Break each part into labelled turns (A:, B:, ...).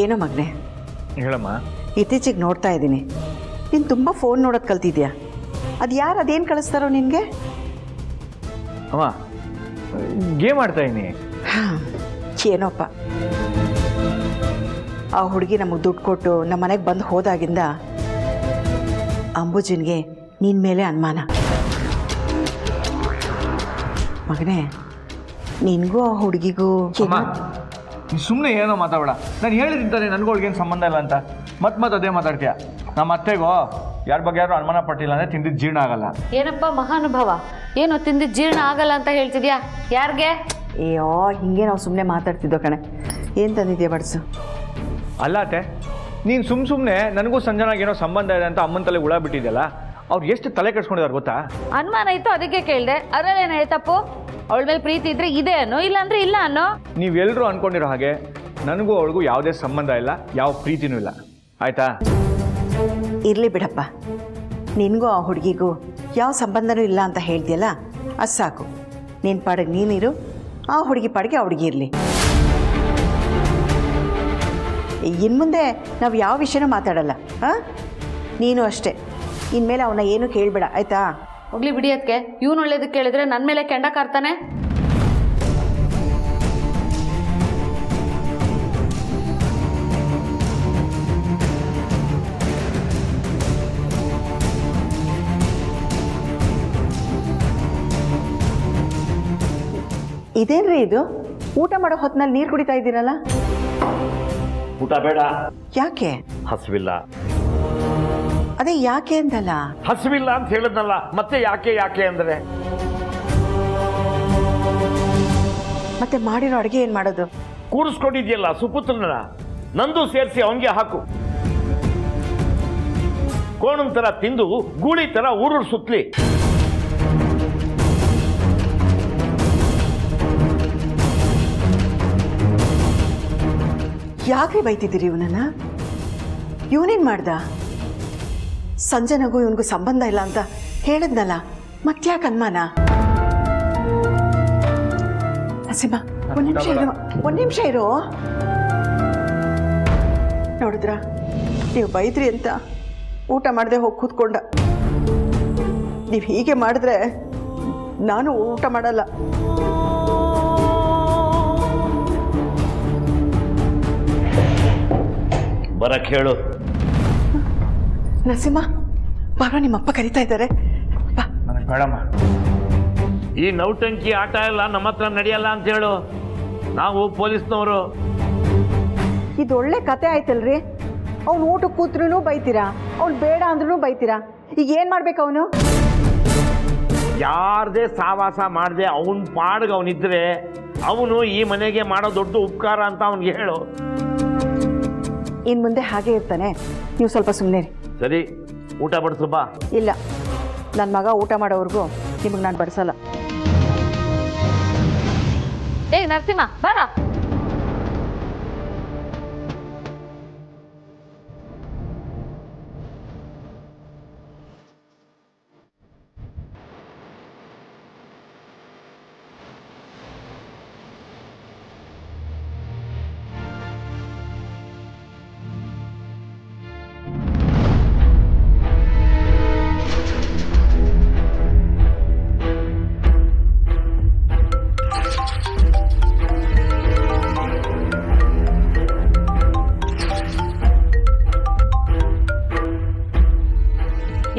A: ಏನೋ ಮಗನೆ
B: ಹೇಳಮ್ಮ.
A: ಇತ್ತೀಚೆಗೆ ನೋಡ್ತಾ ಇದ್ದೀನಿ ನೀನು ತುಂಬ ಫೋನ್ ನೋಡೋದು ಕಲ್ತಿದ್ಯಾ. ಅದು ಯಾರು ಅದೇನು ಕಳಿಸ್ತಾರೋ ನಿನಗೆ?
B: ಅಮ್ಮ ಗೇಮ್ ಆಡ್ತಾ ಇದ್ದೀನಿ.
A: ಹಾಂ ಏನೋಪ್ಪ, ಆ ಹುಡುಗಿ ನಮಗೆ ದುಡ್ಡು ಕೊಟ್ಟು ನಮ್ಮ ಮನೆಗೆ ಬಂದು ಹೋದಾಗಿಂದ ಅಂಬುಜನ್ಗೆ ನಿನ್ನ ಮೇಲೆ ಅನುಮಾನ. ಮಗನೇ ನಿನಗೂ ಆ ಹುಡುಗಿಗೂ
B: ಸುಮ್ಮನೆ ಏನೋ ಮಾತಾಡ. ನಾನು ಹೇಳಿದ್ದೀನಿ ನನಗೊಳಗೇನು ಸಂಬಂಧ ಇಲ್ಲ ಅಂತ. ಮತ್ತೆ ಅದೇ ಮಾತಾಡ್ತೀಯ. ನಮ್ಮ ಅತ್ತೆಗೋ ಯಾರ ಬಗ್ಗೆ ಯಾರು ಅನುಮಾನ ಪಟ್ಟಿಲ್ಲ ಅಂದರೆ ತಿಂದಿದ್ದು ಜೀರ್ಣ ಆಗಲ್ಲ.
C: ಏನಪ್ಪ ಮಹಾನುಭಾವ, ಏನು ತಿಂದಿದ್ದು ಜೀರ್ಣ ಆಗಲ್ಲ ಅಂತ ಹೇಳ್ತಿದ್ಯಾ? ಯಾರಿಗೆ?
A: ಅಯ್ಯೋ ಹಿಂಗೆ ನಾವು ಸುಮ್ಮನೆ ಮಾತಾಡ್ತಿದ್ದೋ ಕಣೆ. ಏನು ತಂದಿದ್ಯಾ ಬಡ್ಸು?
B: ಅಲ್ಲ ಅತ್ತೆ, ನೀನು ಸುಮ್ಮನೆ ನನಗೂ ಸಂಜನಾಗ ಏನೋ ಸಂಬಂಧ ಇದೆ ಅಂತ ಅಮ್ಮನ ತಲೆ ಹುಳ ಬಿಟ್ಟಿದ್ಯಲ್ಲ, ಅವ್ರು ಎಷ್ಟು ತಲೆ ಕೆಡ್ಸ್ಕೊಂಡಿದ್ದಾರೆ ಗೊತ್ತಾ?
C: ಅನುಮಾನ ಇತ್ತು ಅದಕ್ಕೆ ಕೇಳಿದೆ. ಅದರಲ್ಲೇನು ತಪ್ಪು? ಅವಳ ಮೇಲೆ ಪ್ರೀತಿ ಇದ್ರೆ ಇದೆ ಅನ್ನೋ, ಇಲ್ಲ ಅಂದ್ರೆ ಇಲ್ಲ ಅನ್ನೋ.
B: ನೀವೆಲ್ಲರೂ ಅನ್ಕೊಂಡಿರೋ ಹಾಗೆ ನನಗೂ ಅವಳಿಗೂ ಯಾವುದೇ ಸಂಬಂಧ ಇಲ್ಲ, ಯಾವ ಪ್ರೀತಿನೂ ಇಲ್ಲ. ಆಯ್ತಾ?
A: ಇರಲಿ ಬಿಡಪ್ಪ, ನಿನಗೂ ಆ ಹುಡುಗಿಗೂ ಯಾವ ಸಂಬಂಧನೂ ಇಲ್ಲ ಅಂತ ಹೇಳ್ತೀಯಲ್ಲ, ಅದು ಸಾಕು. ನಿನ್ನ ಪಾಡಿಗೆ ನೀನಿರು, ಆ ಹುಡುಗಿ ಪಾಡಿಗೆ ಆ ಹುಡುಗಿ ಇರಲಿ. ಇನ್ನು ಮುಂದೆ ನಾವು ಯಾವ ವಿಷಯನೂ ಮಾತಾಡಲ್ಲ. ಹಾಂ, ನೀನು ಅಷ್ಟೇ. ಇನ್ಮೇಲೆ ಅವನ್ನ ಏನೂ ಕೇಳಬೇಡ, ಆಯಿತಾ?
C: ಹೋಗ್ಲಿ ಬಿಡಿ ಅದಕ್ಕೆ. ಇವನು ಒಳ್ಳೇದಕ್ಕೆ ಕೇಳಿದ್ರೆ ನನ್ನ ಮೇಲೆ ಕೆಂಡ ಕಾರ್ತಾನೆ.
A: ಇದೇನ್ರಿ ಇದು? ಊಟ ಮಾಡೋ ಹೊತ್ತಿನಲ್ಲಿ ನೀರು ಕುಡಿತಾ ಇದ್ದೀರಲ್ಲ?
D: ಊಟ ಬೇಡ.
A: ಯಾಕೆ?
D: ಹಸಿವಿಲ್ಲ.
A: ಅದೇ ಯಾಕೆ ಅಂತಲ್ಲ.
D: ಹಸಿವಿಲ್ಲ ಅಂತ ಹೇಳಿದ್ನಲ್ಲ, ಮತ್ತೆ ಯಾಕೆ ಯಾಕೆ ಅಂದ್ರೆ?
A: ಮತ್ತೆ ಮಾಡಿರೋ ಅಡುಗೆ ಏನು ಮಾಡೋದು?
D: ಕೂರಿಸ್ಕೊಂಡಿದ್ಯಲ್ಲ ಸುಪುತ್ರನ, ನಂದು ಸೇರಿಸಿ ಅವನಿಗೆ ಹಾಕು. ಕೋಣನ್ ತರ ತಿಂದು ಗೂಳಿ ತರ ಊರೂರು ಸುತ್ತಲಿ.
A: ಯಾಕೆ ಬೈತಿದ್ದೀರಿ ಇವನನ್ನ? ಇವನೇನು ಮಾಡ್ದ? ಸಂಜನಗೂ ಇವನಿಗೂ ಸಂಬಂಧ ಇಲ್ಲ ಅಂತ ಹೇಳಿದ್ನಲ್ಲ, ಮತ್ತ್ಯಾಕೆ ಅನುಮಾನ? ನರಸಿಂಹ, ಒಂದು ನಿಮಿಷ ಇರು. ನೋಡಿದ್ರ, ನೀವು ಬೈದ್ರಿ ಅಂತ ಊಟ ಮಾಡದೆ ಹೋಗಿ ಕೂತ್ಕೊಂಡ. ನೀವು ಹೀಗೆ ಮಾಡಿದ್ರೆ ನಾನು ಊಟ ಮಾಡಲ್ಲ.
D: ಬರಕ್ಕೆ ಹೇಳು.
A: ನರಸಿಂಹ, ಬಾರೋ, ನಿಮ್ಮಪ್ಪ ಕರೀತಾ ಇದ್ದಾರೆ.
B: ನನಗೆ ಬೇಡಮ್ಮ.
D: ಈ ನೌಟಂಕಿ ಆಟ ಎಲ್ಲ ನಮ್ಮ ಹತ್ರ ನಡೆಯಲ್ಲ ಅಂತ ಹೇಳು. ನಾವು ಪೊಲೀಸ್ನವರು.
A: ಇದು ಒಳ್ಳೆ ಕತೆ ಆಯ್ತಲ್ರಿ. ಅವ್ನು ಊಟಕ್ಕೆ ಕೂತ್ರೂ ಬೈತೀರಾ, ಅವ್ನು ಬೇಡ ಅಂದ್ರೂ ಬೈತೀರಾ. ಈಗ ಏನು ಮಾಡ್ಬೇಕು ಅವನು?
D: ಯಾರದೇ ಸಾವಾಸ ಮಾಡದೆ ಅವನ ಪಾಡ್ಗೆ ಅವನಿದ್ರೆ ಅವನು ಈ ಮನೆಗೆ ಮಾಡೋ ದೊಡ್ಡ ಉಪಕಾರ ಅಂತ ಅವನಿಗೆ ಹೇಳು.
A: ಇನ್ನು ಮುಂದೆ ಹಾಗೆ ಇರ್ತಾನೆ. ನೀವು ಸ್ವಲ್ಪ ಸುಮ್ಮನೆ
D: ಸರಿ, ಊಟ ಬಡಿಸು ಬಾ.
A: ಇಲ್ಲ, ನನ್ನ ಮಗ ಊಟ ಮಾಡೋವರೆಗೂ ನಿಮಗೆ ನಾನು ಬಡಿಸಲ್ಲ.
C: ಏ ನರಸಿಂಹ, ಬರ.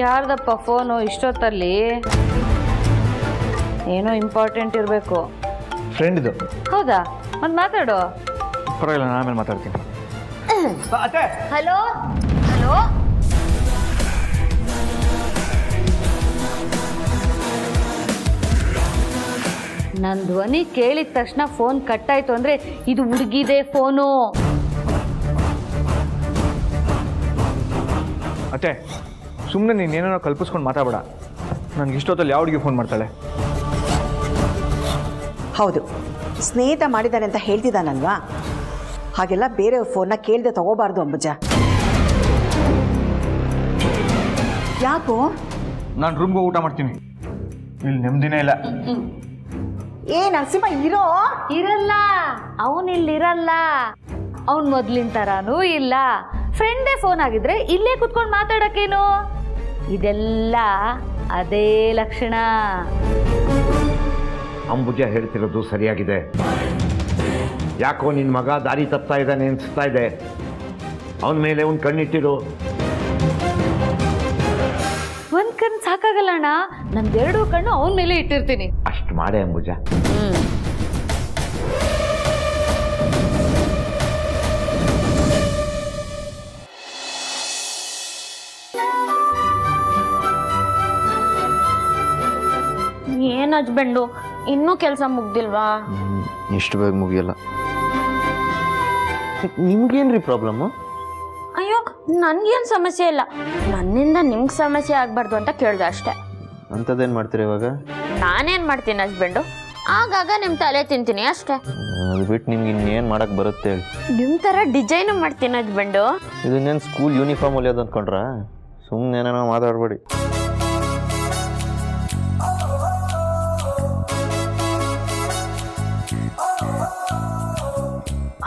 C: ಯಾರ್ದಪ್ಪ ಫೋನು ಇಷ್ಟೊತ್ತಲ್ಲಿ? ಏನೋ ಇಂಪಾರ್ಟೆಂಟ್ ಇರಬೇಕು.
B: ಫ್ರೆಂಡ್ ಇದು.
C: ಹೌದಾ? ಒಂದು ಮಾತಾಡು.
B: ಪರವಾಗಿಲ್ಲ, ನಾನು ಆಮೇಲೆ ಮಾತಾಡ್ತೀನಿ.
C: ಹಲೋ ಹಲೋ, ನನ್ನ ಧ್ವನಿ ಕೇಳಿದ ತಕ್ಷಣ ಫೋನ್ ಕಟ್ಟಾಯ್ತು ಅಂದ್ರೆ ಇದು ಹುಡುಗಿದೆ ಫೋನು.
B: ಅತ್ತೆ, ಸುಮ್ಮನೆ ನೀನೇನೋ ಕಲ್ಪಿಸ್ಕೊಂಡು ಮಾತಾಡಬೇಡ. ನನಗೆ ಇಷ್ಟೊತ್ತಲ್ಲಿ ಯಾವ ಹುಡುಗಿ ಫೋನ್ ಮಾಡ್ತಾಳೆ?
A: ಹೌದು, ಸ್ನೇಹಿತ ಮಾಡಿದ್ದಾನೆ ಅಂತ ಹೇಳ್ತಿದ್ದಾನಲ್ವಾ? ಹಾಗೆಲ್ಲ ಬೇರೆಯವ್ರ ಫೋನ್ನ ಕೇಳದೆ ತಗೋಬಾರ್ದು ಅಂಬುಜ. ಯಾಕೋ?
B: ನಾನು ರೂಮ್ಗೆ ಊಟ ಮಾಡ್ತೀನಿ, ಇಲ್ಲಿ ನೆಮ್ಮದಿನೇ ಇಲ್ಲ.
A: ಏ ನರಸಿಂಹ, ಇರೋ.
C: ಇರಲ್ಲ, ಅವನಿಲ್ಲಿರಲ್ಲ. ಅವ್ನು ಮೊದ್ಲಿನ ಥರಾನೂ ಇಲ್ಲ. ಫ್ರೆಂಡೇ ಫೋನ್ ಆಗಿದ್ರೆ ಇಲ್ಲೇ ಕುತ್ಕೊಂಡು ಮಾತಾಡೋಕ್ಕೇನು? ಇದೆಲ್ಲ ಅದೇ ಲಕ್ಷಣ.
D: ಅಂಬುಜ ಹೇಳ್ತಿರೋದು ಸರಿಯಾಗಿದೆ. ಯಾಕೋ ನಿನ್ನ ಮಗ ದಾರಿ ತಪ್ತಾ ಇದ್ದಾನೆ ಅನಿಸ್ತಾ ಇದೆ. ಅವನ ಮೇಲೆ ಒಂದು ಕಣ್ಣಿಟ್ಟಿರು.
C: ಒಂದ್ ಕಣ್ಣು ಸಾಕಾಗಲ್ಲ ಅಣ್ಣ, ನಂದೆರಡು ಕಣ್ಣು ಅವನ ಮೇಲೆ ಇಟ್ಟಿರ್ತೀನಿ.
D: ಅಷ್ಟು ಮಾಡೇ ಅಂಬುಜ.
E: ಏನು ಹಸ್ಬೆಂಡು ಇನ್ನೂ ಕೆಲಸ ಮುಗ್ದಿಲ್ವಾ?
F: ಇಷ್ಟು ಬೇಗ ಮುಗಿಯಲ್ಲ. ನಿಮ್ಗೇನ್ರಿ ಪ್ರಾಬ್ಲಮ್ಮು?
E: ಅಯ್ಯೋ ನನಗೇನು ಸಮಸ್ಯೆ ಇಲ್ಲ, ನನ್ನಿಂದ ನಿಮ್ಗೆ ಸಮಸ್ಯೆ ಆಗಬಾರ್ದು ಅಂತ ಕೇಳಿದೆ ಅಷ್ಟೇ.
F: ಅಂಥದ್ದೇನು ಮಾಡ್ತೀರಿ ಇವಾಗ?
E: ನಾನೇನು ಮಾಡ್ತೀನಿ ಹಸ್ಬೆಂಡು, ಆಗಾಗ ನಿಮ್ಮ ತಲೆ ತಿಂತೀನಿ ಅಷ್ಟೇ.
F: ಅದು ಬಿಟ್ಟು ನಿಮ್ಗೆ ಇನ್ನೇನು ಮಾಡೋಕ್ಕೆ ಬರುತ್ತೆ ಹೇಳಿ?
E: ನಿಮ್ಮ ಥರ ಡಿಸೈನು ಮಾಡ್ತೀನಿ ಹಸ್ಬೆಂಡು.
F: ಇದನ್ನೇನು ಸ್ಕೂಲ್ ಯೂನಿಫಾರ್ಮ್ ಹೊಲಿಯೋದು ಅಂದ್ಕೊಂಡ್ರಾ? ಸುಮ್ಮನೆ ಏನೇನೋ ಮಾತಾಡಬೇಡಿ.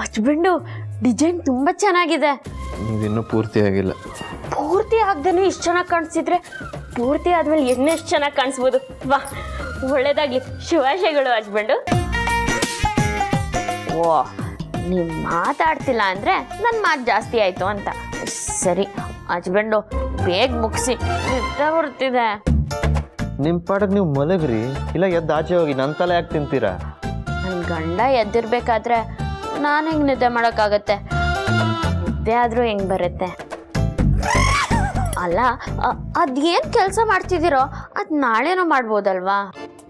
E: ಹಸ್ಬೆಂಡು ಡಿಸೈನ್ ತುಂಬ ಚೆನ್ನಾಗಿದೆ.
F: ನೀವಿನ್ನೂ ಪೂರ್ತಿ ಆಗಿಲ್ಲ.
E: ಪೂರ್ತಿ ಆಗದೇನೆ ಇಷ್ಟು ಚೆನ್ನಾಗಿ ಕಾಣಿಸಿದ್ರೆ ಪೂರ್ತಿ ಆದ್ಮೇಲೆ ಇನ್ನೆಷ್ಟು ಚೆನ್ನಾಗಿ ಕಾಣಿಸ್ಬೋದು. ವಾ, ಒಳ್ಳೇದಾಗ್ಲಿ, ಶುಭಾಶಯಗಳು ಹಸ್ಬೆಂಡು. ಓ, ನೀವು ಮಾತಾಡ್ತಿಲ್ಲ ಅಂದರೆ ನನ್ನ ಮಾತು ಜಾಸ್ತಿ ಆಯಿತು ಅಂತ. ಸರಿ ಹಸ್ಬೆಂಡು, ಬೇಗ ಮುಗಿಸಿ, ನಿದ್ದೆ ಬರ್ತಿದೆ.
F: ನಿಮ್ಮ ಪಾಡಕ್ಕೆ ನೀವು ಮಲಗ್ರಿ, ಇಲ್ಲ ಎದ್ದು ಆಚೆ ಹೋಗಿ. ನನ್ನ ತಲೆ ಯಾಕೆ ತಿಂತೀರಾ?
E: ನನ್ನ ಗಂಡ ಎದ್ದಿರ್ಬೇಕಾದ್ರೆ ನಾನು ಹೆಂಗೆ ನಿದ್ದೆ ಮಾಡೋಕ್ಕಾಗತ್ತೆ? ನಿದ್ದೆ ಆದರೂ ಹೆಂಗೆ ಬರುತ್ತೆ? ಅಲ್ಲ, ಅದೇನು ಕೆಲಸ ಮಾಡ್ತಿದ್ದೀರೋ ಅದು ನಾಳೆನೂ ಮಾಡ್ಬೋದಲ್ವಾ?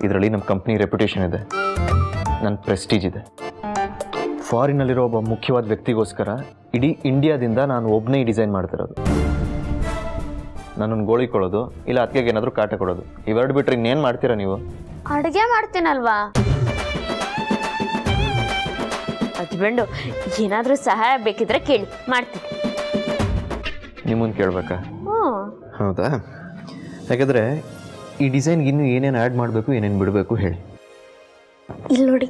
F: ಇದರಲ್ಲಿ ನಮ್ಮ ಕಂಪ್ನಿ ರೆಪ್ಯುಟೇಷನ್ ಇದೆ, ನನ್ನ ಪ್ರೆಸ್ಟೀಜ್ ಇದೆ. ಫಾರಿನಲ್ಲಿರೋ ಒಬ್ಬ ಮುಖ್ಯವಾದ ವ್ಯಕ್ತಿಗೋಸ್ಕರ ಇಡೀ ಇಂಡಿಯಾದಿಂದ ನಾನು ಒಬ್ಬನೇ ಡಿಸೈನ್ ಮಾಡ್ತಿರೋದು. ನನ್ನನ್ನು ಗೋಳಿಕೊಳ್ಳೋದು, ಇಲ್ಲ ಅದಕ್ಕೆ ಏನಾದರೂ ಕಾಟ ಕೊಡೋದು, ಇವೆರಡು ಬಿಟ್ಟರೆ ಇನ್ನೇನು ಮಾಡ್ತೀರಾ ನೀವು?
E: ಅಡುಗೆ ಮಾಡ್ತೀನಲ್ವಾ ಹಸ್ಬೆಂಡು. ಏನಾದರೂ ಸಹಾಯ ಬೇಕಿದ್ರೆ ಕೇಳಿ, ಮಾಡ್ತೀನಿ.
F: ನಿಮ್ಮನ್ನು ಕೇಳಬೇಕಾ?
E: ಹ್ಞೂ.
F: ಹೌದಾ? ಯಾಕಂದರೆ ಈ ಡಿಸೈನ್ಗೆ ಇನ್ನೂ ಏನೇನು ಆ್ಯಡ್ ಮಾಡಬೇಕು, ಏನೇನು ಬಿಡಬೇಕು ಹೇಳಿ.
E: ಇಲ್ಲಿ ನೋಡಿ.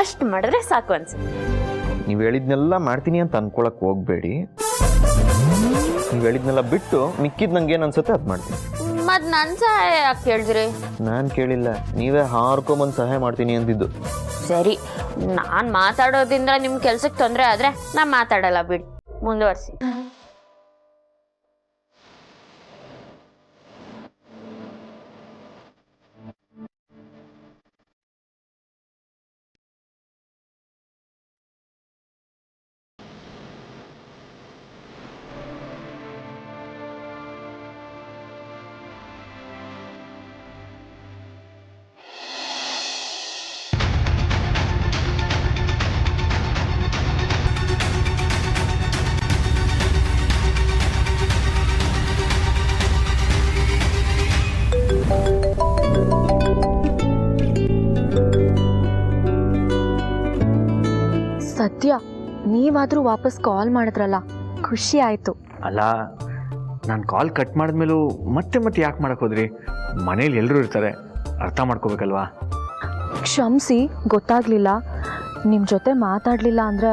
E: ಅಷ್ಟು ಮಾಡಿದ್ರೆ ಸಾಕು ಅನ್ಸುತ್ತೆ.
F: ನೀವು ಹೇಳಿದ್ನೆಲ್ಲ ಮಾಡ್ತೀನಿ ಅಂತ ಅನ್ಕೊಳಕ್ಕೆ ಹೋಗಬೇಡಿ. ನೀವು ಹೇಳಿದ್ನೆಲ್ಲ ಬಿಟ್ಟು ಮಿಕ್ಕಿದ್ದು ನಂಗೆ ಏನು ಅನ್ಸುತ್ತೆ ಅದು ಮಾಡ್ತೀನಿ.
E: ಮತ್ತು ನನ್ನ ಸಹಾಯ ಯಾಕೆ ಕೇಳಿದ್ರಿ?
F: ನಾನು ಕೇಳಿಲ್ಲ, ನೀವೇ ಹಾರ್ಕೊಂಬಂದು ಸಹಾಯ ಮಾಡ್ತೀನಿ ಅಂತಿದ್ದು.
E: ಸರಿ, ನಾನು ಮಾತಾಡೋದ್ರಿಂದ ನಿಮ್ಮ ಕೆಲ್ಸಕ್ಕೆ ತೊಂದರೆ ಆದರೆ ನಾನು ಮಾತಾಡಲ್ಲ, ಬಿಡಿ, ಮುಂದುವರಿಸಿ.
G: ಸದ್ಯ ನೀವಾದರೂ ವಾಪಸ್ ಕಾಲ್ ಮಾಡಿದ್ರಲ್ಲ, ಖುಷಿ ಆಯಿತು.
B: ಅಲ್ಲ, ನಾನು ಕಾಲ್ ಕಟ್ ಮಾಡಿದ್ಮೇಲೂ ಮತ್ತೆ ಮತ್ತೆ ಯಾಕೆ ಮಾಡಕ್ಕೆ ಹೋದ್ರಿ? ಮನೇಲಿ ಎಲ್ಲರೂ ಇರ್ತಾರೆ, ಅರ್ಥ ಮಾಡ್ಕೋಬೇಕಲ್ವಾ?
G: ಕ್ಷಮಿಸಿ, ಗೊತ್ತಾಗಲಿಲ್ಲ. ನಿಮ್ಮ ಜೊತೆ ಮಾತಾಡಲಿಲ್ಲ ಅಂದರೆ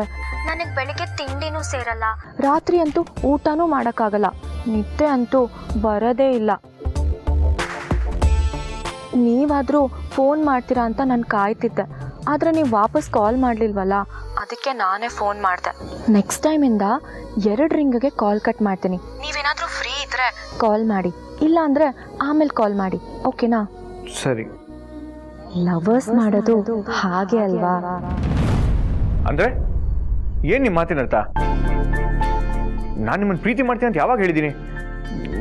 H: ನನಗೆ ಬೆಳಿಗ್ಗೆ ತಿಂಡಿನೂ ಸೇರಲ್ಲ,
G: ರಾತ್ರಿ ಅಂತೂ ಊಟನೂ ಮಾಡೋಕ್ಕಾಗಲ್ಲ, ನಿದ್ದೆ ಅಂತೂ ಬರೋದೇ ಇಲ್ಲ. ನೀವಾದರೂ ಫೋನ್ ಮಾಡ್ತೀರಾ ಅಂತ ನಾನು ಕಾಯ್ತಿದ್ದೆ, ಆದರೆ ನೀವು ವಾಪಸ್ ಕಾಲ್ ಮಾಡಲಿಲ್ವಲ್ಲ, ಅದಕ್ಕೆ ನಾನೇ ಫೋನ್ ಮಾಡಿದೆ. ನೆಕ್ಸ್ಟ್ ಟೈಮಿಂದ 2 ರಿಂಗ್ಗೆ ಕಾಲ್ ಕಟ್ ಮಾಡ್ತೀನಿ. ನೀವೇನಾದರೂ ಫ್ರೀ ಇದ್ದರೆ ಕಾಲ್ ಮಾಡಿ, ಇಲ್ಲ ಅಂದರೆ ಆಮೇಲೆ ಕಾಲ್ ಮಾಡಿ, ಓಕೆನಾ?
B: ಸರಿ.
G: ಲವರ್ಸ್ ಮಾಡೋದು ಹಾಗೆ ಅಲ್ವಾ?
B: ಅಂದರೆ ಏನು ನಿಮ್ಮ ಮಾತಿನ ಅರ್ಥ? ನಾನು ನಿಮ್ಮನ್ನು ಪ್ರೀತಿ ಮಾಡ್ತೀನಿ ಅಂತ ಯಾವಾಗ ಹೇಳಿದ್ದೀನಿ?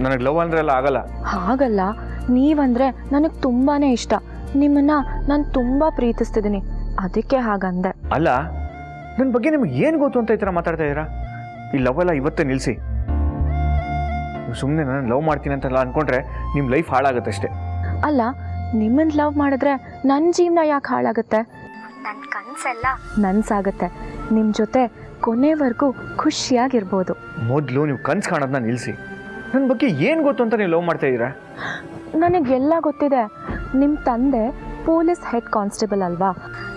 B: ನನಗೆ ಲವ್ ಅಂದರೆ ಎಲ್ಲ ಆಗಲ್ಲ.
G: ಹಾಗಲ್ಲ, ನೀವಂದರೆ ನನಗೆ ತುಂಬಾ ಇಷ್ಟ. ನಿಮ್ಮನ್ನು ನಾನು ತುಂಬ ಪ್ರೀತಿಸ್ತಿದ್ದೀನಿ, ಅದಕ್ಕೆ ಹಾಗಂದೆ.
B: ಅಲ್ಲ, ನನ್ನ ಬಗ್ಗೆ ನಿಮ್ಗೆ ಏನು ಗೊತ್ತು ಅಂತ ಈ ಥರ ಮಾತಾಡ್ತಾ ಇದ್ದೀರಾ? ಈ ಲವ್ ಎಲ್ಲ ಇವತ್ತೇ ನಿಲ್ಲಿಸಿ. ನೀವು ಸುಮ್ಮನೆ ನಾನು ಲವ್ ಮಾಡ್ತೀನಿ ಅಂತೆಲ್ಲ ಅಂದ್ಕೊಂಡ್ರೆ ನಿಮ್ಮ ಲೈಫ್ ಹಾಳಾಗುತ್ತೆ ಅಷ್ಟೇ.
G: ಅಲ್ಲ, ನಿಮ್ಮನ್ನು ಲವ್ ಮಾಡಿದ್ರೆ ನನ್ನ ಜೀವನ ಯಾಕೆ ಹಾಳಾಗುತ್ತೆ?
H: ನನ್ನ ಕನಸೆಲ್ಲ
G: ನನ್ಸಾಗುತ್ತೆ. ನಿಮ್ಮ ಜೊತೆ ಕೊನೆವರೆಗೂ ಖುಷಿಯಾಗಿರ್ಬೋದು.
B: ಮೊದಲು ನೀವು ಕನ್ಸು ಕಾಣೋದನ್ನ ನಿಲ್ಲಿಸಿ. ನನ್ನ ಬಗ್ಗೆ ಏನು ಗೊತ್ತು ಅಂತ ನೀವು ಲವ್ ಮಾಡ್ತಾ ಇದ್ದೀರಾ?
G: ನನಗೆಲ್ಲ ಗೊತ್ತಿದೆ. ನಿಮ್ಮ ತಂದೆ ಪೊಲೀಸ್ ಹೆಡ್ ಕಾನ್ಸ್ಟೇಬಲ್ ಅಲ್ವಾ?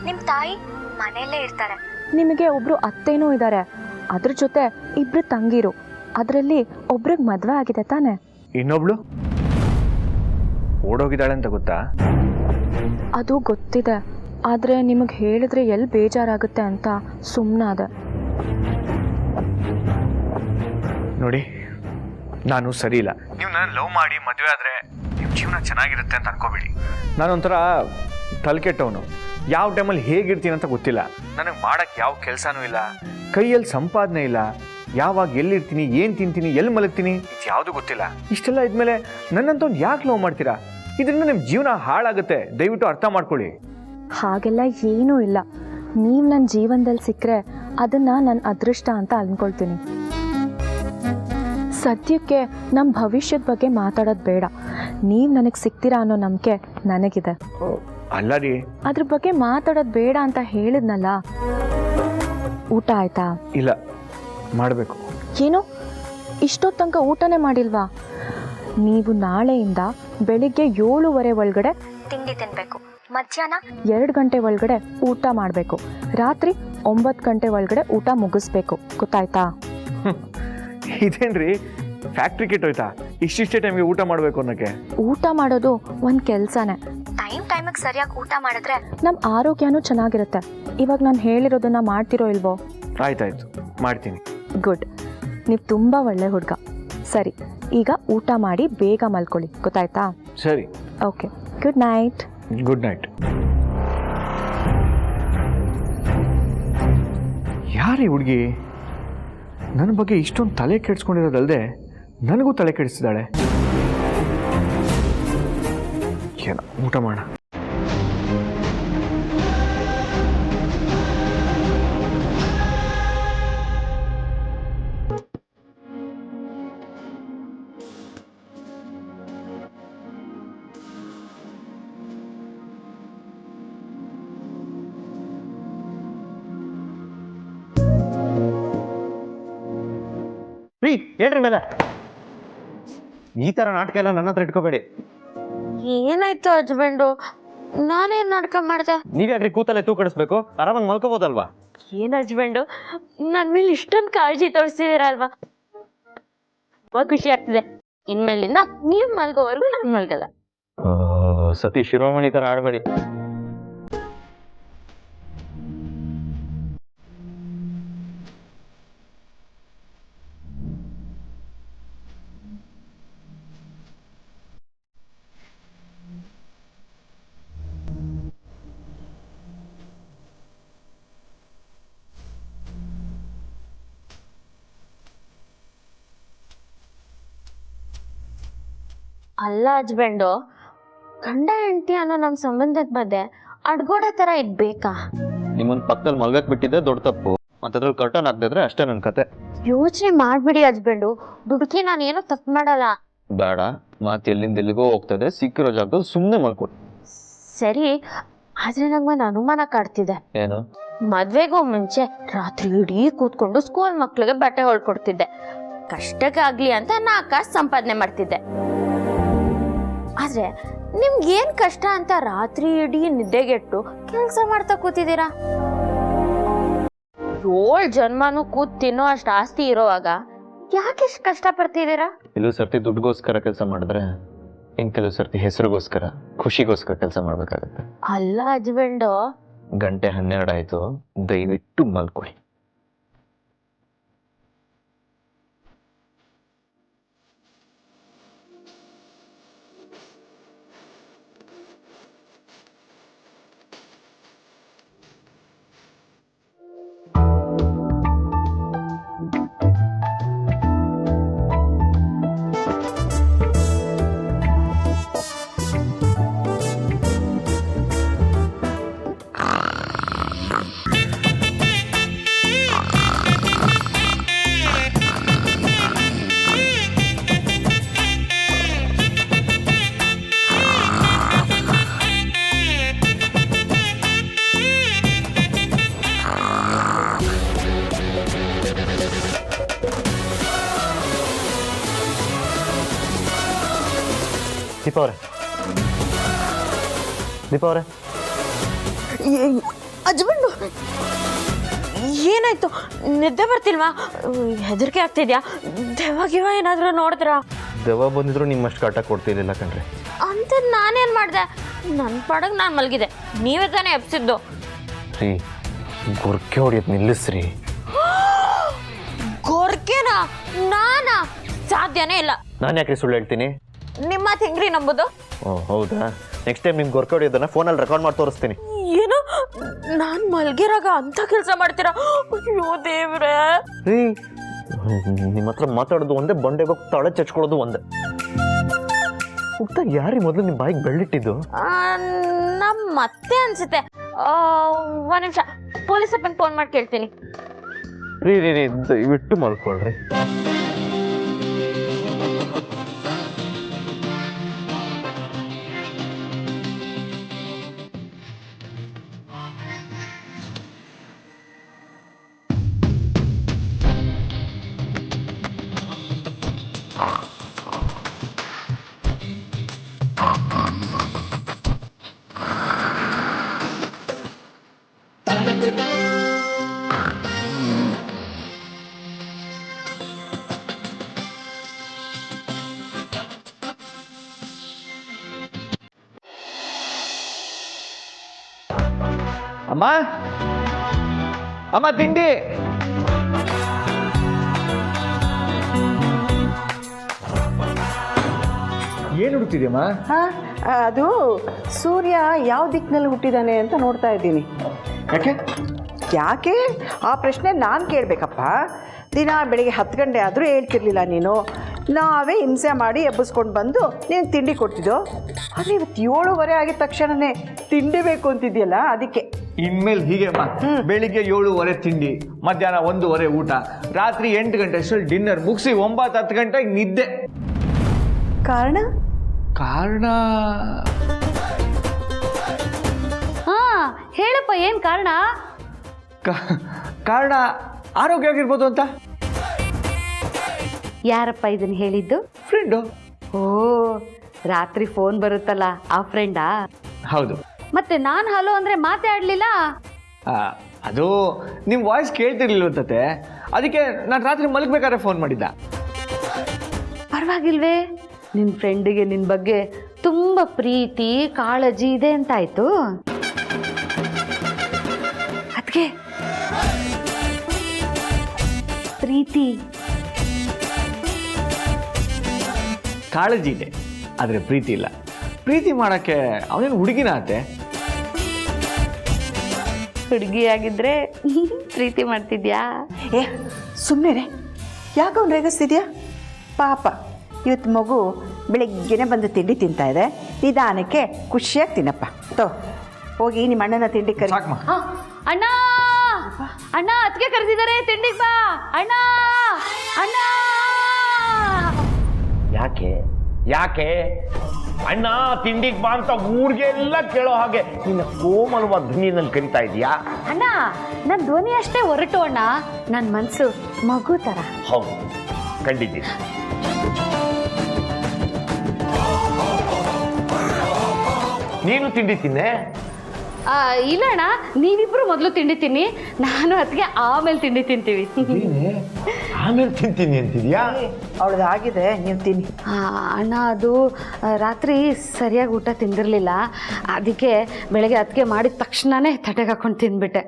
H: ನಿಮ್ಮ ತಾಯಿ ಮನೆಯಲ್ಲೇ ಇರ್ತಾರೆ.
G: ನಿಮಗೆ ಒಬ್ಬರು ಅತ್ತೇನೂ ಇದ್ದಾರೆ, ಅದ್ರ ಜೊತೆ ಇಬ್ಬರು ತಂಗಿರು. ಅದರಲ್ಲಿ ಒಬ್ರಿಗೆ ಮದುವೆ ಆಗಿದೆ ತಾನೆ?
B: ಇನ್ನೊಬ್ಳು ಓಡೋಗಿದ್ದಾಳೆ ಅಂತ ಗೊತ್ತಾ?
G: ಅದು ಗೊತ್ತಿದೆ, ಆದರೆ ನಿಮಗೆ ಹೇಳಿದ್ರೆ ಎಲ್ಲಿ ಬೇಜಾರಾಗುತ್ತೆ ಅಂತ ಸುಮ್ಮನಾದೆ.
B: ನೋಡಿ, ನಾನು ಸರಿ ಇಲ್ಲ. ನೀವು ನನ್ನ ಲವ್ ಮಾಡಿ ಮದುವೆ ಆದರೆ ನಿಮ್ಮ ಜೀವನ ಚೆನ್ನಾಗಿರುತ್ತೆ ಅಂತ ಅನ್ಕೋಬೇಡಿ. ನಾನೊಂಥರ ತಲೆಕೆಟ್ಟವನು. ಯಾವ ಟೈಮಲ್ಲಿ ಹೇಗಿರ್ತೀನಿ ಅಂತ ಗೊತ್ತಿಲ್ಲ. ನನಗೆ ಮಾಡೋಕ್ಕೆ ಯಾವ ಕೆಲಸನೂ ಇಲ್ಲ, ಕೈಯಲ್ಲಿ ಸಂಪಾದನೆ ಇಲ್ಲ. ಯಾವಾಗ ಎಲ್ಲಿರ್ತೀನಿ, ಏನು ತಿಂತೀನಿ, ಎಲ್ಲಿ ಮಲಗ್ತೀನಿ, ಇದು ಯಾವುದೂ ಗೊತ್ತಿಲ್ಲ. ಇಷ್ಟೆಲ್ಲ ಇದ್ಮೇಲೆ ನನ್ನಂತವ್ನು ಯಾಕೆ ಲವ್ ಮಾಡ್ತೀರಾ? ಇದರಿಂದ ನಿಮ್ಮ ಜೀವನ ಹಾಳಾಗುತ್ತೆ. ದಯವಿಟ್ಟು ಅರ್ಥ ಮಾಡ್ಕೊಳ್ಳಿ.
G: ಹಾಗೆಲ್ಲ ಏನೂ ಇಲ್ಲ. ನೀವು ನನ್ನ ಜೀವನದಲ್ಲಿ ಸಿಕ್ಕರೆ ಅದನ್ನು ನನ್ನ ಅದೃಷ್ಟ ಅಂತ ಅಂದ್ಕೊಳ್ತೀನಿ. ಸದ್ಯಕ್ಕೆ ನಮ್ಮ ಭವಿಷ್ಯದ ಬಗ್ಗೆ ಮಾತಾಡೋದು ಬೇಡ. ನೀವು ನನಗೆ ಸಿಗ್ತೀರಾ ಅನ್ನೋ ನಂಬಿಕೆ ನನಗಿದೆ.
B: ಅಲ್ಲ ರೀ,
G: ಅದ್ರ ಬಗ್ಗೆ ಮಾತಾಡೋದು ಬೇಡ ಅಂತ ಹೇಳಿದ್ನಲ್ಲ. ಊಟ ಆಯ್ತಾ?
B: ಇಲ್ಲ, ಮಾಡಬೇಕು.
G: ಏನು ಇಷ್ಟೊತ್ತು ತನಕ ಊಟನೇ ಮಾಡಿಲ್ವಾ? ನೀವು ನಾಳೆಯಿಂದ ಬೆಳಿಗ್ಗೆ 7:30 ಒಳಗಡೆ
H: ತಿಂಡಿ ತಿನ್ಬೇಕು. ಮಧ್ಯಾಹ್ನ
G: 2 ಗಂಟೆ ಒಳಗಡೆ ಊಟ ಮಾಡಬೇಕು. ರಾತ್ರಿ 9 ಗಂಟೆ ಒಳಗಡೆ ಊಟ ಮುಗಿಸ್ಬೇಕು. ಗೊತ್ತಾಯ್ತಾ?
B: ಇದೇನ್ರಿ ಫ್ಯಾಕ್ಟ್ರಿ ಕೆಟ್ಟೋಯ್ತಾ? ಇಷ್ಟಿಷ್ಟೇ ಟೈಮ್ಗೆ ಊಟ ಮಾಡಬೇಕು ಅನ್ನೋಕ್ಕೆ?
G: ಊಟ ಮಾಡೋದು ಒಂದು ಕೆಲಸನೇ.
H: ಟೈಮಿಗೆ ಸರಿಯಾಗಿ ಊಟ ಮಾಡಿದ್ರೆ
G: ನಮ್ಮ ಆರೋಗ್ಯನೂ ಚೆನ್ನಾಗಿರುತ್ತೆ. ಇವಾಗ ನಾನು ಹೇಳಿರೋದನ್ನ ಮಾಡ್ತಿರೋ ಇಲ್ವೋ?
B: ಆಯ್ತಾಯ್ತು, ಮಾಡ್ತೀನಿ.
G: ಗುಡ್, ನೀವು ತುಂಬ ಒಳ್ಳೆ ಹುಡುಗ. ಸರಿ, ಈಗ ಊಟ ಮಾಡಿ ಬೇಗ ಮಲ್ಕೊಳ್ಳಿ. ಗೊತ್ತಾಯ್ತಾ?
B: ಸರಿ,
G: okay, good night.
B: Good night. ಯಾರೇ ಹುಡುಗಿ ನನ್ನ ಬಗ್ಗೆ ಇಷ್ಟೊಂದು ತಲೆ ಕೆಡಿಸ್ಕೊಂಡಿರೋದಲ್ಲದೆ ನನಗೂ ತಲೆ ಕೆಡಿಸಿದಾಳೆ. ಏನೋ ಊಟ ಮಾಡೋಣ.
F: ಹೇಳ್ರಿ ಮೇಲೆ ಈ ಥರ ನಾಟಕ ಎಲ್ಲ ನನ್ನ ಹತ್ರ ಇಟ್ಕೋಬೇಡಿ.
E: ಏನಾಯ್ತು ಹಸ್ಬೆಂಡು? ನಾನೇನ್ ನಾಟಕ ಮಾಡ್ದೆ?
F: ನೀವ್ಯಾಕ್ರಿ ಕೂತಲ್ಲೇ ತೂಕಡಿಸ್ಬೇಕು? ಆರಾಮಾಗಿ ಮಲ್ಕೋಬೋದಲ್ವಾ?
E: ಏನ್ ಹಸ್ಬೆಂಡು ನನ್ ಮೇಲೆ ಇಷ್ಟೊಂದು ಕಾಳಜಿ ತೋರಿಸ್ತಿದ್ದೀರಲ್ವಾ? ತುಂಬಾ ಖುಷಿ ಆಗ್ತಿದೆ. ಇನ್ಮೇಲಿಂದ ನೀವ್ ಮಲ್ಗೋವರೆಗೂ ನಾನು ಮಲ್ಗಲ್ಲ.
F: ಸತಿ ಶಿರೋಮಣಿ ಥರ ಆಡಬೇಡಿ.
E: ಅಲ್ಲ ಹಸ್ಬೆಂಡು, ಗಂಡ ಹೆಂಡತಿ ಅನ್ನೋ ನಮ್ ಸಂಬಂಧದ ಮಧ್ಯೆ ಅಡ್ಗೋಡೆ ತರ ಇದ್ಬೇಕಾ?
F: ನಿಮ್ಮನ್ನ ಪಕ್ಕದಲ್ಲಿ ಮಲ್ಗಕ್ ಬಿಟ್ಟಿದ್ದೆ ದೊಡ್ಡ ತಪ್ಪು. ಮತ್ತದ್ರಲ್ಲಿ ಕರ್ಟನ್ ಹಾಕ್ದಿದ್ರೆ ಅಷ್ಟೇ ನನ್ನ ಕತೆ.
E: ಯೋಚನೆ ಮಾಡ್ಬಿಡಿ ಹಸ್ಬೆಂಡು. ದುಡುಕಿ ನಾನೇನು ತಪ್ಪು ಮಾಡಲ್ಲ.
F: ಬೇಡ, ಮಾತು ಎಲ್ಲಿಂದ ಎಲ್ಲಿಗೋ ಹೋಗ್ತದೆ. ಸಿಕ್ಕಿರೋ ಜಾಗದಲ್ಲಿ ಸುಮ್ಮನೆ ಮಲ್ಕೊಡಿ.
E: ಸರಿ, ಆದ್ರೆ ನಂಗೊಂದು ಅನುಮಾನ ಕಾಡ್ತಿದೆ.
F: ಏನು?
E: ಮದ್ವೆಗೂ ಮುಂಚೆ ರಾತ್ರಿ ಇಡೀ ಕೂತ್ಕೊಂಡು ಸ್ಕೂಲ್ ಮಕ್ಳಿಗೆ ಬಟ್ಟೆ ಹೊಳ್ಕೊಡ್ತಿದ್ದೆ. ಕಷ್ಟಕ್ಕಾಗ್ಲಿ ಅಂತ 4 ಕಾಸು ಸಂಪಾದನೆ ಮಾಡ್ತಿದ್ದೆ. ಆದ್ರೆ ನಿಮ್ಗೇನ್ ಕಷ್ಟ ಅಂತ ರಾತ್ರಿ ಇಡೀ ನಿದ್ದೆಗೆಟ್ಟು ಕೆಲಸ ಮಾಡ್ತಾ ಕೂತಿದ್ದೀರಾ? 7 ಜನ್ಮನೂ ಕೂತ್ ತಿನ್ನೋ ಅಷ್ಟು ಆಸ್ತಿ ಇರೋವಾಗ ಯಾಕೆ ಇಷ್ಟು ಕಷ್ಟ ಪಡ್ತಿದ್ದೀರಾ?
F: ಕೆಲವು ಸರ್ತಿ ದುಡ್ಡುಗೋಸ್ಕರ ಕೆಲಸ ಮಾಡಿದ್ರೆ ಇನ್ ಕೆಲವು ಸರ್ತಿ ಹೆಸರಿಗೋಸ್ಕರ, ಖುಷಿಗೋಸ್ಕರ ಕೆಲಸ ಮಾಡ್ಬೇಕಾಗತ್ತೆ.
E: ಅಲ್ಲ ಹಸ್ಬೆಂಡು,
F: 1:12 ಆಯ್ತು, ದಯವಿಟ್ಟು ಮಲ್ಕೊಳ್ಳಿ. ದೀಪಾ ಅವರೇ
E: ಅಜ್ಬಂಡು ಏನಾಯ್ತು? ನಿದ್ದೆ ಬರ್ತಿಲ್ವಾ? ಹೆದರಿಕೆ ಆಗ್ತಿದ್ಯಾ? ದೆವ್ವ ಏನಾದರೂ ನೋಡಿದ್ರ?
F: ದೆವ್ವ ಬಂದಿದ್ರು ನಿಮ್ಮಷ್ಟು ಕಾಟ ಕೊಡ್ತಿರ್ಲಿಲ್ಲ ಕಣ್ರಿ.
E: ಅಂತ ನಾನೇನು ಮಾಡಿದೆ? ನನ್ನ ಪಾಡಗೆ ನಾನು ಮಲಗಿದೆ, ನೀವೇ ತಾನೇ ಎಬ್ಸಿದ್ದು.
F: ರೀ ಗೊರ್ಕೆ ಹೊಡಿಯೋದು ನಿಲ್ಲಿಸ್ರಿ.
E: ಗೊರ್ಕೆನಾ? ನಾನಾ? ಸಾಧ್ಯನೇ ಇಲ್ಲ.
F: ನಾನು ಯಾಕ್ರಿ ಸುಳ್ಳು ಹೇಳ್ತೀನಿ?
E: ನಿಮ್ಮ ಮಾತು ಹೆಂಗ್ರಿ ನಂಬುದು?
F: ಓ ಹೌದಾ? ನೆಕ್ಸ್ಟ್ ಟೈಮ್ ನಿಮ್ಗೆ ಗೊರ್ಕೆ ಹೊಡಿಯೋದನ್ನ ಫೋನಲ್ಲಿ ರೆಕಾರ್ಡ್ ಮಾಡಿ ತೋರಿಸ್ತೀನಿ.
E: ಏನು? ನಾನು ಮಲ್ಗಿರಾಗ ಅಂತ ಕೆಲಸ ಮಾಡ್ತೀರಾ? ಅಯ್ಯೋ ದೇವ್ರೆ.
F: ರೀ ನಿಮ್ಮ ಹತ್ರ ಮಾತಾಡೋದು ಒಂದೇ, ಬಂಡೆಗೆ ಹೋಗಿ ತಳೆ ಚಚ್ಕೊಳ್ಳೋದು ಒಂದೇ. ಹುಟ್ಟಾಗ ಯಾರಿಗೆ ಮೊದಲು ನಿಮ್ಮ ಬಾಯಿಗೆ ಬೆಳ್ಳಿಟ್ಟಿದ್ದು?
E: ನಮ್ಮ ಮತ್ತೆ ಅನ್ಸುತ್ತೆ. ಒಂದು ನಿಮಿಷ, ಪೊಲೀಸ್ ಅಪ್ಪನಿಗೆ ಫೋನ್ ಮಾಡಿ ಕೇಳ್ತೀನಿ.
F: ರೀ ರೀ ರೀ ದಯವಿಟ್ಟು ಮಲ್ಕೊಳ್ರಿ.
B: ಅಮ್ಮ ಅಮ್ಮ ತಿಂಡಿ. ಏನು ಹುಡುಕ್ತಿದ್ಯಮ್ಮ?
A: ಹಾಂ, ಅದು ಸೂರ್ಯ ಯಾವ ದಿಕ್ಕಿನಲ್ಲಿ ಹುಟ್ಟಿದಾನೆ ಅಂತ ನೋಡ್ತಾ ಇದ್ದೀನಿ.
B: ಯಾಕೆ?
A: ಯಾಕೆ ಆ ಪ್ರಶ್ನೆ ನಾನು ಕೇಳಬೇಕಪ್ಪ? ದಿನ ಬೆಳಿಗ್ಗೆ 10 ಗಂಟೆ ಆದರೂ ಹೇಳ್ತಿರ್ಲಿಲ್ಲ ನೀನು. ನಾವೇ ಹಿಂಸೆ ಮಾಡಿ ಎಬ್ಬಿಸ್ಕೊಂಡು ಬಂದು ನೀನು ತಿಂಡಿ ಕೊಡ್ತಿದ್ದೋ. ಆದರೆ ಇವತ್ತು 7:15 ಆಗಿದ ತಕ್ಷಣವೇ ತಿಂಡಿ ಬೇಕು ಅಂತಿದ್ಯಲ್ಲ, ಅದಕ್ಕೆ.
B: ಇನ್ಮೇಲೆ ಹೀಗೆ ಅಮ್ಮ, ಬೆಳಿಗ್ಗೆ 7:15 ತಿಂಡಿ, ಮಧ್ಯಾಹ್ನ 1:15 ಊಟ, ರಾತ್ರಿ 8 ಗಂಟೆ ಅಷ್ಟರಲ್ಲಿ ಡಿನ್ನರ್ ಮುಗಿಸಿ 9-10 ಗಂಟೆಗೆ ನಿದ್ದೆ.
A: ಕಾರಣ?
C: ಹಾ ಹೇಳಪ್ಪ, ಏನ್ ಕಾರಣ?
B: ಕಾರಣ ಆರೋಗ್ಯ ಆಗಿರ್ಬೋದು ಅಂತ.
C: ಯಾರಪ್ಪ ಇದನ್ನ ಹೇಳಿದ್ದು?
B: ಫ್ರೆಂಡು.
C: ಓ, ರಾತ್ರಿ ಫೋನ್ ಬರುತ್ತಲ್ಲ ಆ ಫ್ರೆಂಡಾ?
B: ಹೌದು.
C: ಮತ್ತೆ ನಾನು ಹಲೋ ಅಂದ್ರೆ ಮಾತೇ ಆಡ್ಲಿಲ್ಲ.
B: ಅದು ನಿಮ್ಮ ವಾಯ್ಸ್ ಕೇಳ್ತಿರ್ಲಿಲ್ವಂತೆ, ಅದಕ್ಕೆ ನಾನು ರಾತ್ರಿ ಮಲಗಬೇಕಾದ್ರೆ ಫೋನ್ ಮಾಡಿದ್ದ.
C: ಪರವಾಗಿಲ್ವೇ? ನಿನ್ನ ಫ್ರೆಂಡಿಗೆ ನಿನ್ನ ಬಗ್ಗೆ ತುಂಬ ಪ್ರೀತಿ ಕಾಳಜಿ ಇದೆ ಅಂತಾಯ್ತು. ಅದಕ್ಕೆ ಪ್ರೀತಿ
B: ಕಾಳಜಿ ಇದೆ, ಆದರೆ ಪ್ರೀತಿ ಇಲ್ಲ. ಪ್ರೀತಿ ಮಾಡೋಕ್ಕೆ ಅವನೇನು ಹುಡುಗಿನ ಆತೆ?
C: ಹುಡುಗಿಯಾಗಿದ್ರೆ ಪ್ರೀತಿ ಮಾಡ್ತಿದ್ಯಾ?
A: ಏ ಸುಮ್ಮನೆ ರೇ, ಯಾಕೆ ಅವ್ನು ರೇಗಿಸ್ತಿದ್ಯಾ? ಪಾಪ ಇವತ್ತು ಮಗು ಬೆಳಗ್ಗೆನೆ ಬಂದು ತಿಂಡಿ ತಿಂತಾ ಇದೆ. ನಿಧಾನಕ್ಕೆ ಖುಷಿಯಾಗಿ ತಿನ್ನಪ್ಪ. ಹೋಗಿ ನಿಮ್ಮ ಅಣ್ಣನ ತಿಂಡಿ ಕರಿ.
B: ಸಾಕಮ್ಮ.
C: ಅಣ್ಣ ಅಣ್ಣ, ಅದಕ್ಕೆ ಕರೆದಿದ್ದಾರೆ, ತಿಂಡಿಗೆ ಬಾ ಅಣ್ಣ. ಅಣ್ಣ
D: ಯಾಕೆ ಯಾಕೆ ಅಣ್ಣ ತಿಂಡಿಗೆ ಬಾ ಅಂತ ಊರಿಗೆಲ್ಲ ಕೇಳೋ ಹಾಗೆ ನಿನ್ನ ಕೋಮಲವಾದ ಧ್ವನಿನಲ್ಲಿ ಕರಿತಾ ಇದೀಯಾ?
C: ಅಣ್ಣ, ನನ್ನ ಧ್ವನಿ ಅಷ್ಟೇ ಹೊರಟು ಅಣ್ಣ, ನನ್ನ ಮನಸ್ಸು ಮಗು ಥರ.
D: ಹೌದು, ಕಂಡಿದ್ದೀನಿ. ನೀನು ತಿಂಡಿ ತಿನ್ನೆ?
C: ಇಲ್ಲ ಅಣ್ಣ, ನೀವಿಬ್ರು ಮೊದಲು ತಿಂಡಿ ತಿನ್ನಿ, ನಾನು ಅದಕ್ಕೆ ಆಮೇಲೆ ತಿಂಡಿ ತಿಂತೀವಿ.
D: ಆಮೇಲೆ ತಿಂತೀನಿ ಅಂತಿದ್ಯಾ?
A: ಅವಳದು ಆಗಿದೆ, ನೀವು ತಿನ್ನಿ.
C: ಅಣ್ಣ, ಅದು ರಾತ್ರಿ ಸರಿಯಾಗಿ ಊಟ ತಿಂದಿರಲಿಲ್ಲ, ಅದಕ್ಕೆ ಬೆಳಗ್ಗೆ ಅದಕ್ಕೆ ಮಾಡಿದ ತಕ್ಷಣನೇ ತಟ್ಟೆಗೆ ಹಾಕೊಂಡು ತಿಂದ್ಬಿಟ್ಟೆ.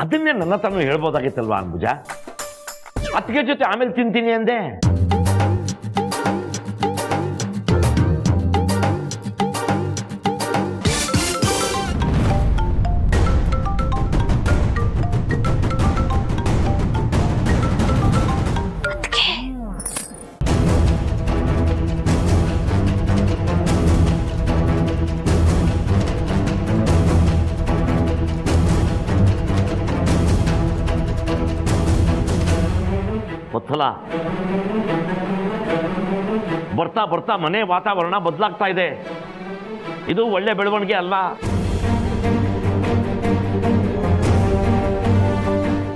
D: ಅದನ್ನೇ ನನ್ನ ಹತ್ರನೂ ಹೇಳ್ಬೋದಾಗಿತ್ತಲ್ವಾ ಅಂಬುಜ? ಅತ್ತಿಗೆ ಜೊತೆ ಆಮೇಲೆ ತಿಂತೀನಿ ಅಂದೆ. ಗೊತ್ತಲ್ಲ, ಬರ್ತಾ ಬರ್ತಾ ಮನೆ ವಾತಾವರಣ ಬದಲಾಗ್ತಾ ಇದೆ. ಇದು ಒಳ್ಳೆ ಬೆಳವಣಿಗೆ ಅಲ್ಲ.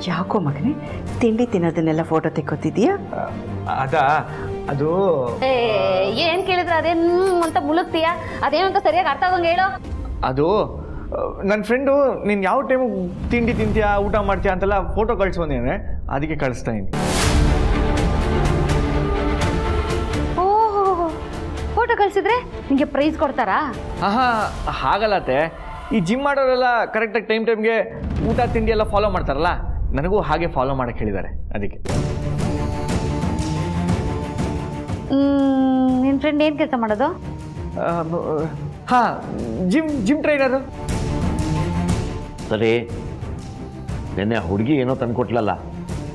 A: ಯಾಕೋ ಮಗನೇ ತಿಂಡಿ ತಿನ್ನೋದನ್ನೆಲ್ಲ ಫೋಟೋ ತೆಕ್ಕೋತಿದ್ಯಾ?
B: ಅದ ಅದು
C: ಏನ್ ಕೇಳಿದ್ರೆ ಅದೇನು ಅಂತ ಮುಳುಗ್ತೀಯ, ಅದೇನು ಅಂತ ಸರಿಯಾಗಿ ಅರ್ಥ ಆಗಂಗೆ ಹೇಳು.
B: ಅದು ನನ್ನ ಫ್ರೆಂಡು ನೀನು ಯಾವ ಟೈಮು ತಿಂಡಿ ತಿಂತೀಯಾ ಊಟ ಮಾಡ್ತೀಯಾ ಅಂತೆಲ್ಲ ಫೋಟೋ ಕಳಿಸ್ಕೊಂಡೇನೆ, ಅದಕ್ಕೆ ಕಳಿಸ್ತಾ ಇದ್ದೀನಿ.
C: ಓಹೋ, ಫೋಟೋ ಕಳ್ಸಿದ್ರೆ ನಿಂಗೆ ಪ್ರೈಸ್ ಕೊಡ್ತಾರಾ?
B: ಹಾಗಲ್ಲತ್ತೆ, ಈ ಜಿಮ್ ಮಾಡೋರೆಲ್ಲ ಕರೆಕ್ಟಾಗಿ ಟೈಮ್ಗೆ ಊಟ ತಿಂಡಿ ಎಲ್ಲ ಫಾಲೋ ಮಾಡ್ತಾರಲ್ಲ, ನನಗೂ ಹಾಗೆ ಫಾಲೋ ಮಾಡಕ್ಕೆ ಹೇಳಿದ್ದಾರೆ, ಅದಕ್ಕೆ.
C: ನಿನ್ನ ಫ್ರೆಂಡ್ ಏನು ಕೆಲಸ ಮಾಡೋದು?
B: ಹಾಂ, ಜಿಮ್ ಟ್ರೈನರು.
D: ಸರಿ, ನೆನ್ನೆ ಆ ಹುಡುಗಿ ಏನೋ ತಂದ್ಕೊಟ್ಲಲ್ಲ,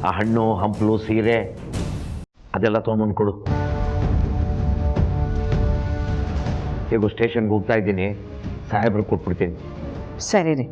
D: ಆ ಹಣ್ಣು ಹಂಪಲು ಸೀರೆ ಅದೆಲ್ಲ ತೊಗೊಂಬಂದು ಕೊಡು. ಈಗ ಸ್ಟೇಷನ್ಗೆ ಹೋಗ್ತಾ ಇದ್ದೀನಿ, ಸಾಹೇಬ್ರಿಗೆ ಕೊಟ್ಬಿಡ್ತೀನಿ.
A: ಸರಿ ರೀ.